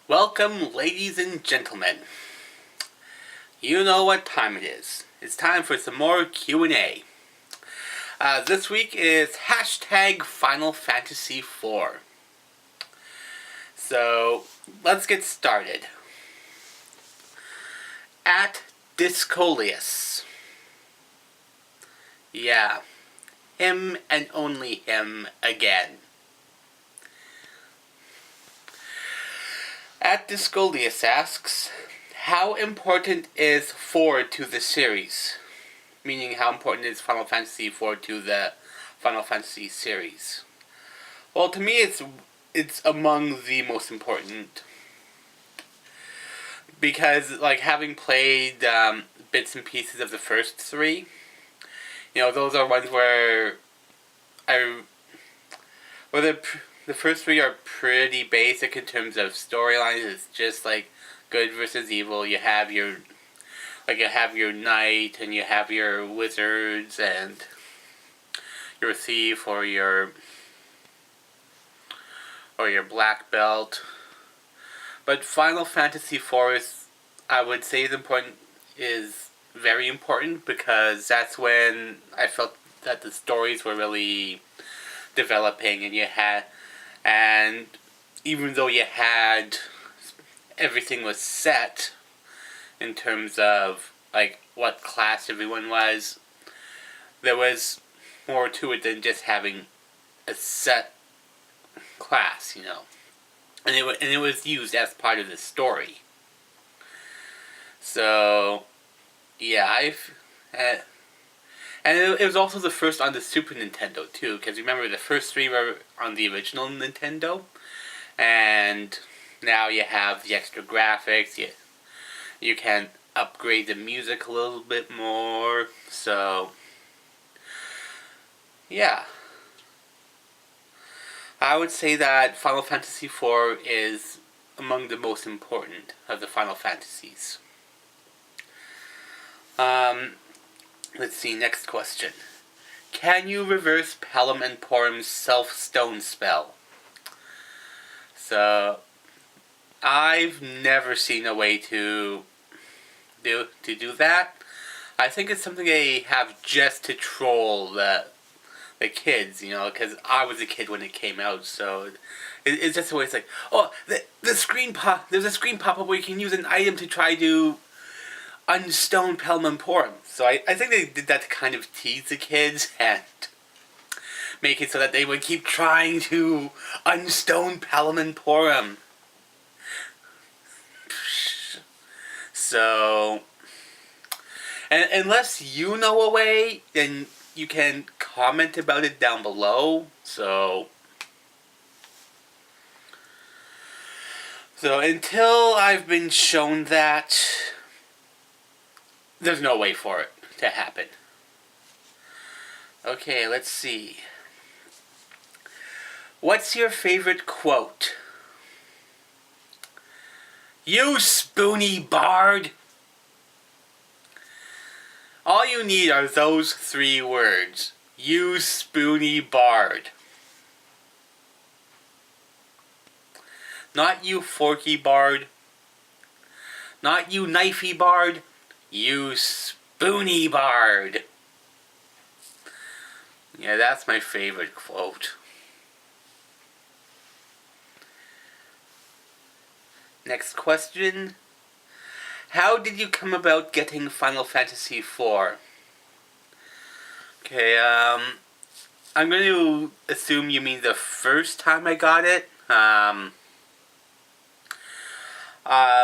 Welcome, ladies and gentlemen. You know what time it is. It's time for some more Q&A. This week is hashtag Final Fantasy IV. So, let's get started. At Discolius. Yeah, him and only him again. At Discolius asks, how important is 4 to the series? Meaning, how important is Final Fantasy IV to the Final Fantasy series? Well, to me, it's among the most important. Because, having played bits and pieces of the first 3, those are ones where the first 3 are pretty basic in terms of storylines. It's just good versus evil. You have your knight, and you have your wizards, and your thief, or your black belt. But Final Fantasy IV I would say is very important, because that's when I felt that the stories were really developing, and even though everything was set in terms of what class everyone was, there was more to it than just having a set class, and it was used as part of the story. So yeah, and it was also the first on the Super Nintendo too, because remember the first 3 were on the original Nintendo, and now you have the extra graphics. You can upgrade the music a little bit more. So yeah, I would say that Final Fantasy IV is among the most important of the Final Fantasies. Let's see, next question. Can you reverse Palamon Porum's self-stone spell? So, I've never seen a way to do that. I think it's something they have just to troll the kids, because I was a kid when it came out, so it's just a way. It's like, oh, there's a screen pop up where you can use an item to try to unstone Palamon Porum. So I think they did that to kind of tease the kids and make it so that they would keep trying to unstone Palamon Porum. So, and unless you know a way, then you can comment about it down below. So until I've been shown that, there's no way for it to happen. Okay, let's see. What's your favorite quote? You spoony bard! All you need are those 3 words. You spoony bard. Not you forky bard. Not you knifey bard. You spoony bard. Yeah, that's my favorite quote. Next question. How did you come about getting Final Fantasy IV? Okay, I'm going to assume you mean the first time I got it.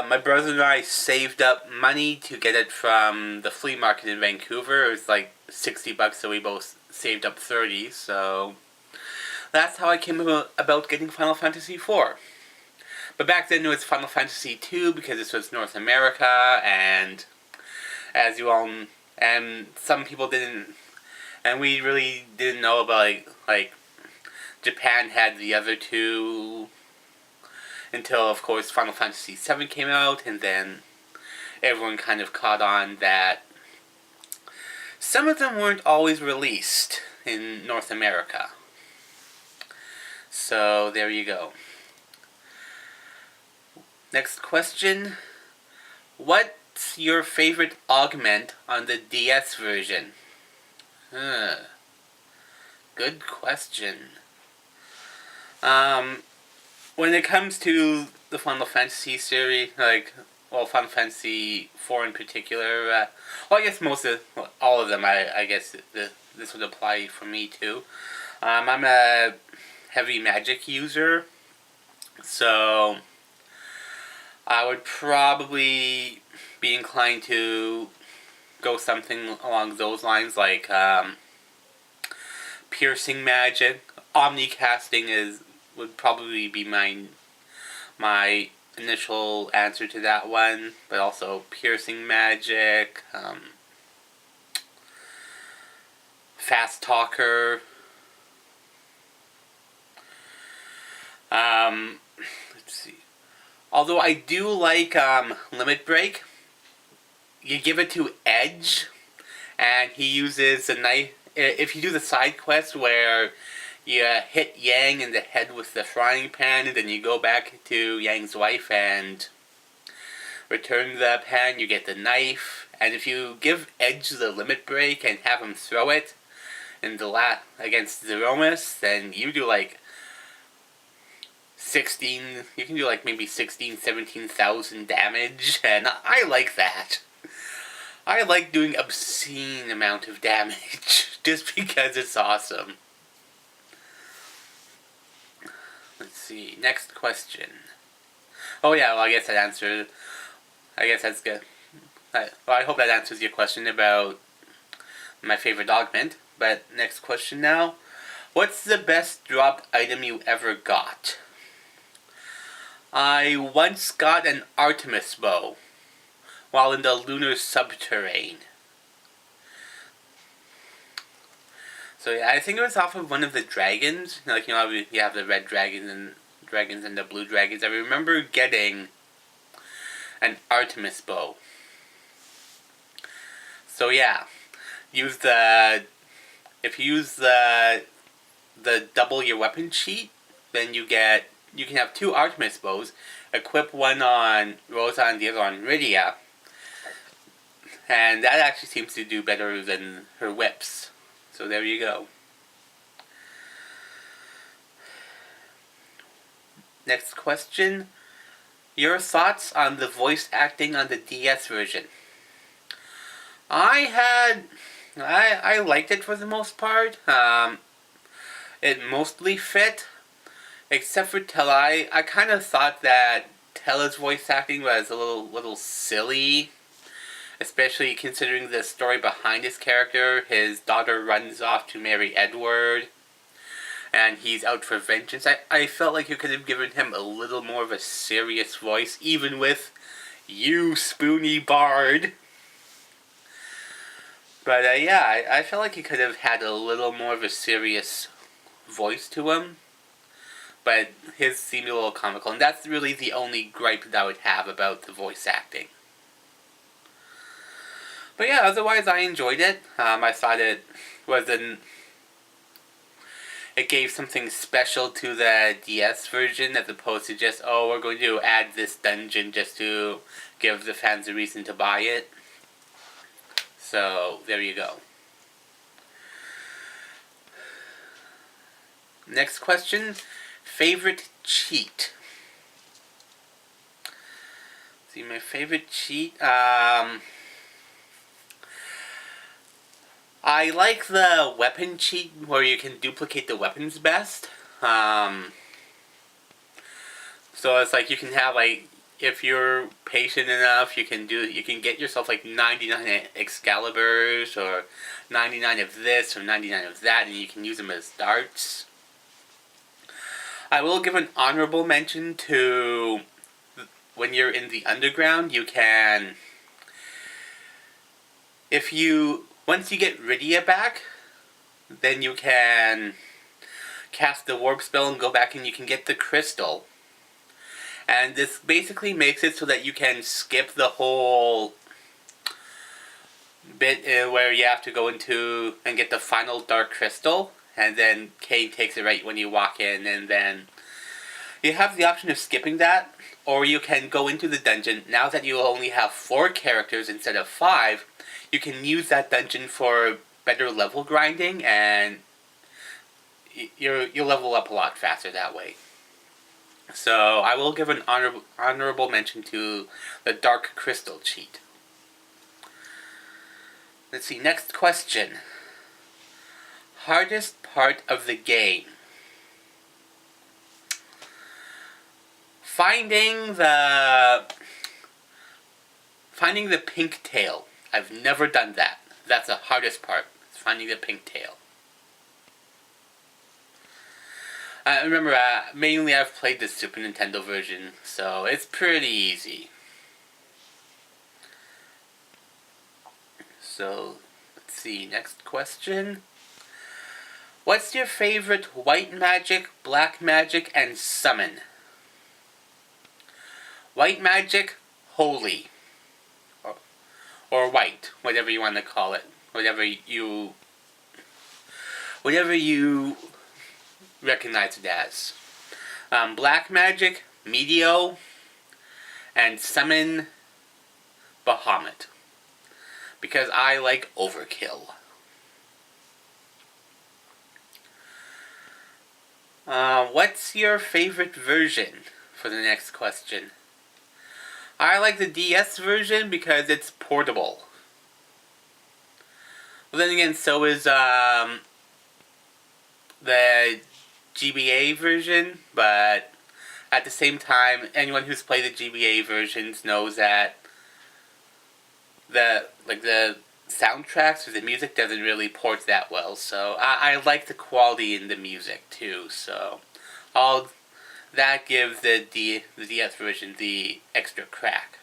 My brother and I saved up money to get it from the flea market in Vancouver. It was like $60, so we both saved up 30, so that's how I came about getting Final Fantasy IV. But back then it was Final Fantasy II, because this was North America, and as you all, and some people didn't, and we really didn't know about Japan had the other 2 until, of course, Final Fantasy VII came out, and then everyone kind of caught on that some of them weren't always released in North America. So there you go. Next question. What's your favorite augment on the DS version? Good question. When it comes to the Final Fantasy series, Final Fantasy 4 in particular, I guess all of them, I guess this would apply for me too. I'm a heavy magic user, so I would probably be inclined to go something along those lines, like piercing magic. Omnicasting would probably be my initial answer to that one, but also piercing magic, fast talker. Let's see. Although I do like limit break, you give it to Edge, and he uses a knife. If you do the side quest where you hit Yang in the head with the frying pan, and then you go back to Yang's wife and return the pan, you get the knife. And if you give Edge the limit break and have him throw it in the against Zeromus, then you do like 16, you can do like maybe 17,000 damage, and I like that. I like doing obscene amount of damage, just because it's awesome. Let's see, next question. Oh yeah, well I guess that's good. I hope that answers your question about my favorite augment. But next question now. What's the best dropped item you ever got? I once got an Artemis bow while in the lunar subterrane. So yeah, I think it was off of one of the dragons. Like, you have the red dragons and the blue dragons. I remember getting an Artemis bow. So yeah, if you use the double your weapon cheat, then you can have two Artemis bows. Equip one on Rosa and the other on Rydia. And that actually seems to do better than her whips. So there you go. Next question. Your thoughts on the voice acting on the DS version? I liked it for the most part. It mostly fit. Except for Telai. I kind of thought that Tella's voice acting was a little silly. Especially considering the story behind his character. His daughter runs off to marry Edward, and he's out for vengeance. I felt like you could have given him a little more of a serious voice, even with "You Spoony Bard." But I felt like he could have had a little more of a serious voice to him. But his seemed a little comical, and that's really the only gripe that I would have about the voice acting. But yeah, otherwise I enjoyed it. I thought it gave something special to the DS version as opposed to just, we're going to add this dungeon just to give the fans a reason to buy it. So, there you go. Next question. Favorite cheat? See, my favorite cheat, I like the weapon cheat where you can duplicate the weapons best. So it's like you can have if you're patient enough, you can get yourself 99 Excaliburs or 99 of this or 99 of that, and you can use them as darts. I will give an honorable mention to when you're in the underground. You can, once you get Rydia back, then you can cast the warp spell and go back and you can get the crystal. And this basically makes it so that you can skip the whole bit where you have to go into and get the final dark crystal, and then Kane takes it right when you walk in, and then you have the option of skipping that. or you can go into the dungeon. Now that you only have 4 characters instead of 5, you can use that dungeon for better level grinding, and you'll level up a lot faster that way. So I will give an honorable mention to the Dark Crystal cheat. Let's see, next question. Hardest part of the game. Finding the pink tail. I've never done that. That's the hardest part. Finding the pink tail. Remember, mainly I've played the Super Nintendo version, so it's pretty easy. So, let's see, next question. What's your favorite white magic, black magic, and summon? White magic, holy. Or white, whatever you want to call it. Whatever you recognize it as. Black magic, Medio, and summon Bahamut. Because I like overkill. What's your favorite version for the next question? I like the DS version because it's portable. Well, then again, so is the GBA version, but at the same time, anyone who's played the GBA versions knows that the soundtracks or the music doesn't really port that well. So I like the quality in the music too. So all that gives the DS version the extra crack,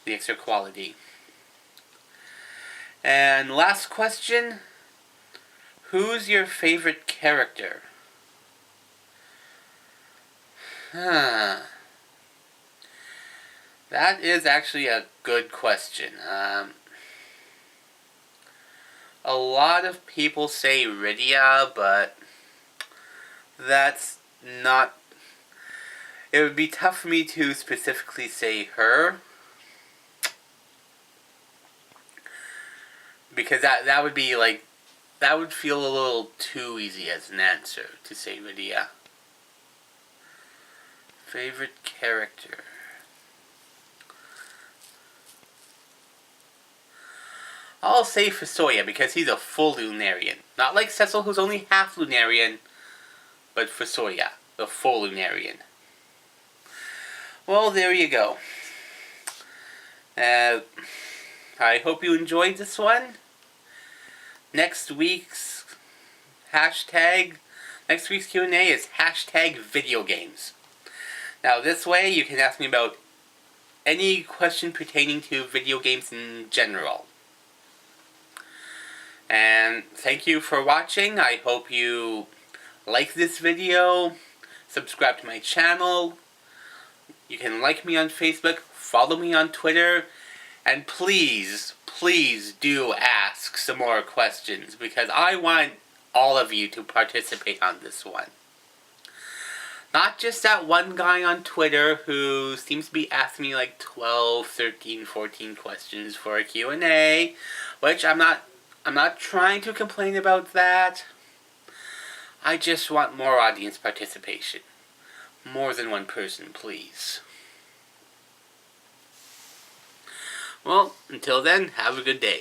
the extra quality. And last question. Who's your favorite character? That is actually a good question. A lot of people say Rydia, but that's not... It would be tough for me to specifically say her. Because that would be like... That would feel a little too easy as an answer to say Rydia. Favorite character. I'll say Fusoya because he's a full Lunarian. Not like Cecil, who's only half Lunarian, but Fusoya, the full Lunarian. Well, there you go. I hope you enjoyed this one. Next week's Q&A is #videogames. Now this way you can ask me about any question pertaining to video games in general. And thank you for watching. I hope you like this video, subscribe to my channel. You can like me on Facebook, follow me on Twitter, and please do ask some more questions because I want all of you to participate on this one. Not just that one guy on Twitter who seems to be asking me like 12, 13, 14 questions for a Q&A, which I'm not trying to complain about that. I just want more audience participation. More than one person, please. Well, until then, have a good day.